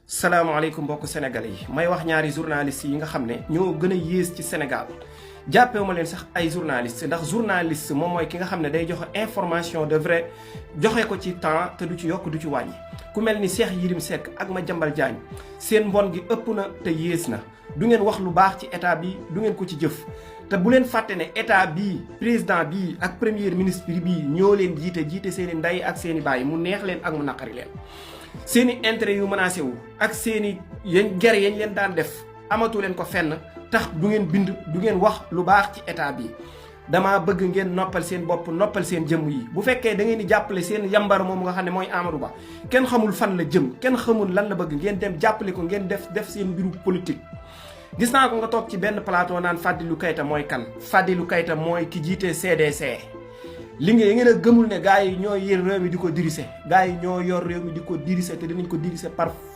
salaamaaleykum mbokk sénégalais yi may wax ñaari journalistes yi nga xam ne ñoo gën a yées ci Sénégal jàppewu ma leen sax ay journaliste ndax journaliste moom mooy ki nga xam ne day joxe information de vrai joxe ko ci temps te du ci yokk du ci wàññi ku mel ni Cheikh Yérim Seck ak Madiambal Diagne seen mbon gi ëpp na te yées na du ngeen wax lu baax ci état bi du ngeen ko ci jëf te bu leen fàtte ne état bii président bii ak premier ministre bii ñoo leen jiite seen i ndey ak seen i baay mu neex leen ak mu naqari leen seeni intérêt yu menacé wu ak seeni ger yañ leen daan def amatu leen ko fenn tax du ngeen bind du ngeen wax lu baax ci état bi dama bëgg ngeen noppal seen bopp noppal seen jëmm yi bu fekkee da ngeen di jàppale seen yambar moom nga xam ne mooy Amadou Ba kenn xamul fan la jëm kenn xamul lan la bëgg ngeen dem jàppale ko ngeen def seen mbiru politique. gis naa ko nga toog ci benn plateau naan Fadilou Keita mooy kan Fadilou Keita mooy ki jiite CDC. li ngeen a gëmul ne gars yi ñoo yor réew mi di ko diriger gars yi ñoo yor réew mi di ko diriger te dinañ ko diriger par